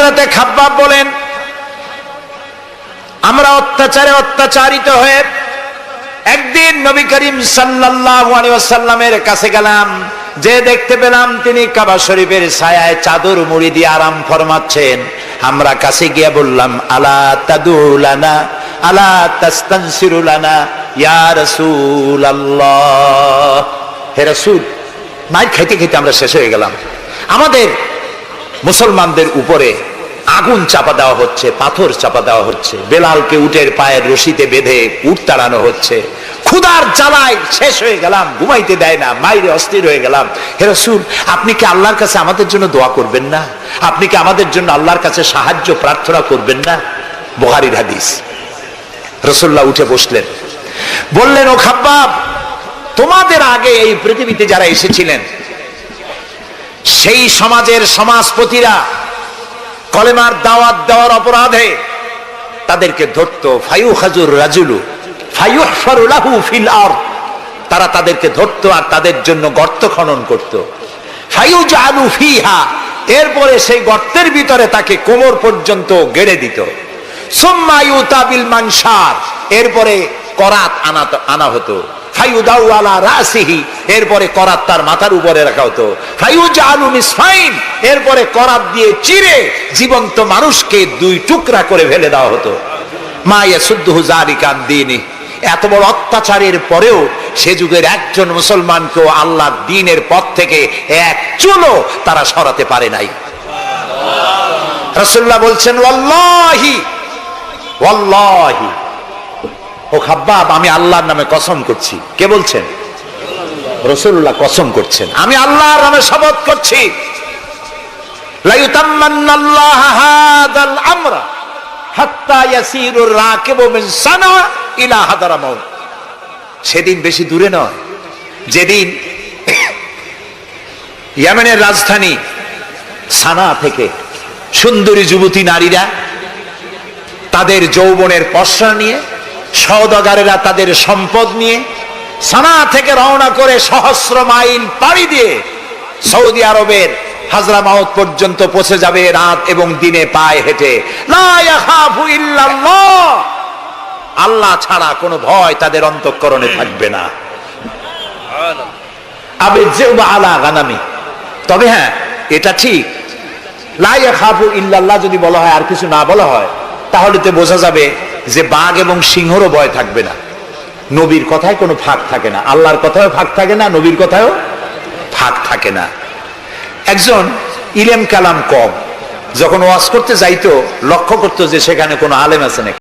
হযরতে খাব্বাব বলেন, আমরা অত্যাচারে অত্যাচারিত হয়ে একদিন নবী করিম সাল্লাল্লাহু আলাইহি ওয়াসাল্লামের কাছে গেলাম, যে দেখতে পেলাম তিনি কাবা শরীফের ছায়ায় চাদর মুড়ি দিয়ে আরাম ফরমাচ্ছেন। আমরা কাছে গিয়ে বললাম, আলা তাদুলানা আলা তাস্তানসিরু লানা ইয়া রাসূলুল্লাহ, হে রাসূল। মাইর খাইতে খাইতে আমরা শেষ হয়ে গেলাম। আমাদের মুসলমানদের উপরে আগুন চাপা দেওয়া হচ্ছে, পাথর চাপা দেওয়া হচ্ছে, বেলালকে উটের পায়ের রশিতে বেঁধে উট তাড়ানো হচ্ছে। ক্ষুধার জ্বালায় শেষ হয়ে গেলাম, ঘুমাইতে দেয় না, মাইরে অস্থির হয়ে গেলাম। হে রাসূল, আপনি কি আল্লাহর কাছে আমাদের জন্য দোয়া করবেন না? আপনি কি আমাদের জন্য আল্লাহর কাছে সাহায্য প্রার্থনা করবেন না? বুখারীর হাদিস। রাসূলুল্লাহ উঠে বসলেন, বললেন, ও খাব্বাব, তোমাদের আগে এই পৃথিবীতে যারা এসেছিলেন সেই সমাজের সমাজপতিরা কলেমার দাওয়াত দেওয়ার অপরাধে তাদেরকে ধরতো। ফায়ুখাজুর রাজুলু ফায়ুহফারু লাহু ফিল আরদ, তারা তাদেরকে ধরতো আর তাদের জন্য গর্ত খনন করত। ফায়ুজালু ফিহা, এরপরে সেই গর্তের ভিতরে তাকে কোমর পর্যন্ত গেড়ে দিত। সুম্মা ইউতা বিল মানশার, এরপরে করাত আনা হতো। ফায়ুদাউ আলা রাসিহি, এরপরে করাত তার মাথার উপরে রাখা হতো। ফায়ুজালু নিসফাইন, এরপরে করাত দিয়ে চিরে জীবন্ত মানুষকে দুই টুকরা করে ফেলে দেওয়া হতো। মা ইয়াসুদ্দুহু যালিকা আন দীনি, এত বড় অত্যাচারের পরেও সে যুগের একজন মুসলমানকেও আল্লাহর দ্বীনের পথ থেকে এক চুলও তারা সরাতে পারে নাই। রাসূলুল্লাহ বলছেন, ওয়াল্লাহি ওয়াল্লাহি, ও খাব্বাব, আমি আল্লাহর নামে কসম করছি। কে বলছেন? রাসূলুল্লাহ কসম করছেন, আমি আল্লাহর নামে শপথ করছি, লা ইউতাম্মান্নাল্লাহু হাদাল আমরা হাত্তা ইয়াসিরুর রাকিবু মিন সানা ইলা হাদারামাউত। সেদিন বেশি দূরে নয়, যেদিন ইয়েমেনের রাজধানী সানা থেকে সুন্দরী যুবতী নারীরা তাদের যৌবনের পসরা নিয়ে, সওদাগারেরা তাদের সম্পদ নিয়ে সানা থেকে রওনা করে সহস্র মাইল পাড়ি দিয়ে সৌদি আরবের হাজরামাউত পর্যন্ত পৌঁছে যাবে রাত এবং দিনে পায়ে হেঁটে। লা ইয়াখাফু ইল্লাল্লাহ, আল্লাহ ছাড়া কোনো ভয় তাদের অন্তঃকরণে থাকবে না। আবিযুবা আলা গানামি, তবে হ্যাঁ, এটা ঠিক, লা ইয়াখাফু ইল্লাল্লাহ যদি বলা হয় আর কিছু না বলা হয়, তাহলে তো বোঝা যাবে যে বাঘ এবং সিংহরও ভয় থাকবে না। নবীর কথায় কোনো ফাঁক থাকে না, আল্লাহর কথায়ও ফাঁক থাকে না, নবীর কথায়ও ফাঁক থাকে না। একজন ইলম কালাম কম যখন ওয়াজ করতে যাইতো, লক্ষ্য করতো যে সেখানে কোনো আলেম আছে নাকি।